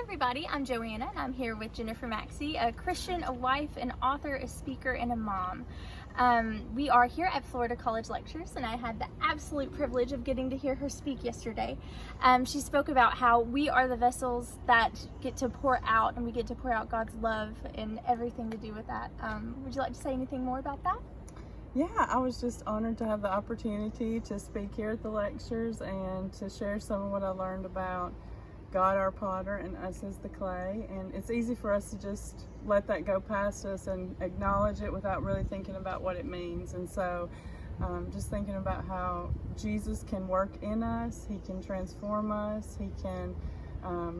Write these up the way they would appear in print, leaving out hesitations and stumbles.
everybody, I'm Joanna and I'm here with Jennifer Maxey, a Christian, a wife, an author, a speaker, and a mom. We are here at Florida College Lectures and I had the absolute privilege of getting to hear her speak yesterday. She spoke about how we are the vessels that get to pour out, and we get to pour out God's love and everything to do with that. Would you like to say anything more about that? Yeah, I was just honored to have the opportunity to speak here at the lectures and to share some of what I learned about God our potter and us as the clay. And it's easy for us to just let that go past us and acknowledge it without really thinking about what it means. And so just thinking about how Jesus can work in us, he can transform us, he can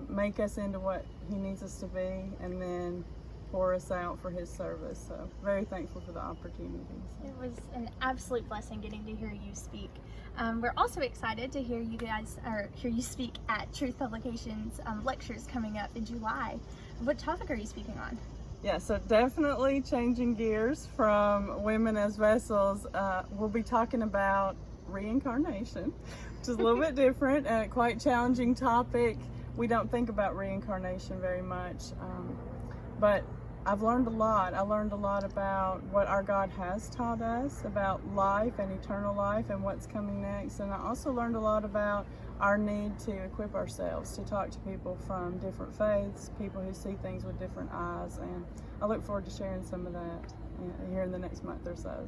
make us into what he needs us to be, and then pour us out for his service. So very thankful for the opportunities. It was an absolute blessing getting to hear you speak. We're also excited to hear you speak at Truth Publications lectures coming up in July. What topic are you speaking on? Yeah, so definitely changing gears from women as vessels. We'll be talking about reincarnation, which is a little bit different and a quite challenging topic. We don't think about reincarnation very much. But I've learned a lot. I learned a lot about what our God has taught us about life and eternal life and what's coming next. And I also learned a lot about our need to equip ourselves to talk to people from different faiths, people who see things with different eyes. And I look forward to sharing some of that here in the next month or so.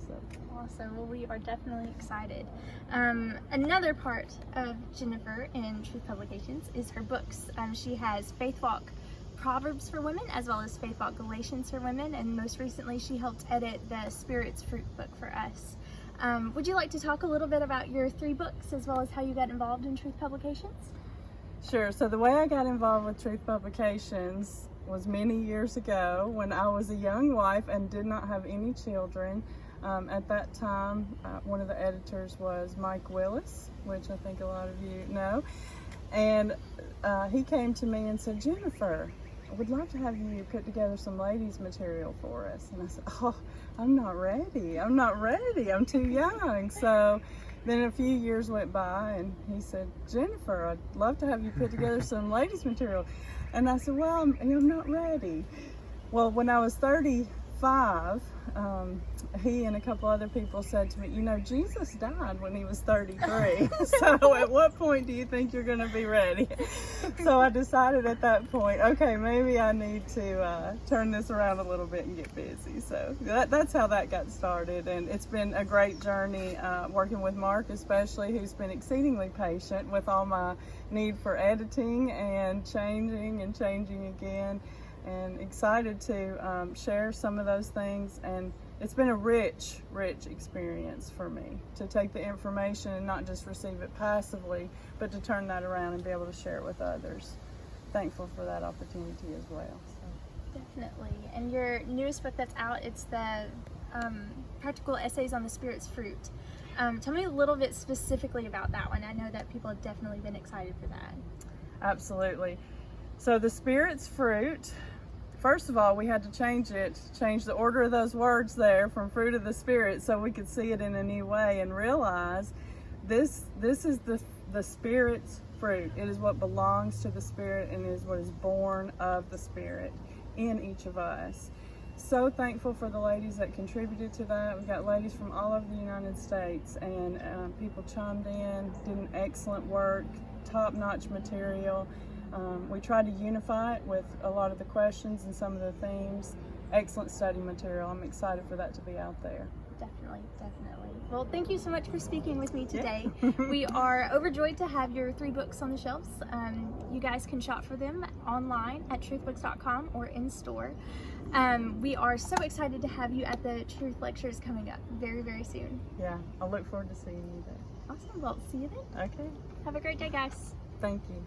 Awesome. Well, we are definitely excited. Another part of Jennifer in Truth Publications is her books. She has Faith Walk Proverbs for women, as well as Faith Walk Galatians for women, and most recently she helped edit the Spirit's Fruit book for us. Would you like to talk a little bit about your 3 books as well as how you got involved in Truth Publications? Sure. So the way I got involved with Truth Publications was many years ago when I was a young wife and did not have any children. At that time, one of the editors was Mike Willis, which I think a lot of you know, and he came to me and said, "Jennifer, I would love to have you put together some ladies material for us." And I said, "Oh, I'm not ready. I'm too young." So then a few years went by and he said, "Jennifer, I'd love to have you put together some ladies material." And I said, "Well, I'm not ready." Well, when I was 35, he and a couple other people said to me, "Jesus died when he was 33. So at what point do you think you're going to be ready?" So I decided at that point, okay, maybe I need to turn this around a little bit and get busy. So that's how that got started. And it's been a great journey working with Mark, especially, who's been exceedingly patient with all my need for editing and changing again. And excited to share some of those things. And it's been a rich experience for me to take the information and not just receive it passively, but to turn that around and be able to share it with others. Thankful for that opportunity as well. So. Definitely. And your newest book that's out, it's the Practical Essays on the Spirit's Fruit. Tell me a little bit specifically about that one. I know that people have definitely been excited for that. Absolutely. So the Spirit's Fruit, first of all, we had to change the order of those words there from fruit of the Spirit so we could see it in a new way and realize this is the Spirit's fruit. It is what belongs to the Spirit and is what is born of the Spirit in each of us. So thankful for the ladies that contributed to that. We got ladies from all over the United States, and people chimed in, did an excellent work, top-notch material. We tried to unify it with a lot of the questions and some of the themes. Excellent study material. I'm excited for that to be out there. Definitely. Well, thank you so much for speaking with me today. Yeah. We are overjoyed to have your 3 books on the shelves. You guys can shop for them online at truthbooks.com or in store. We are so excited to have you at the Truth Lectures coming up very, very soon. Yeah, I look forward to seeing you there. Awesome. Well, see you then. Okay. Have a great day, guys. Thank you.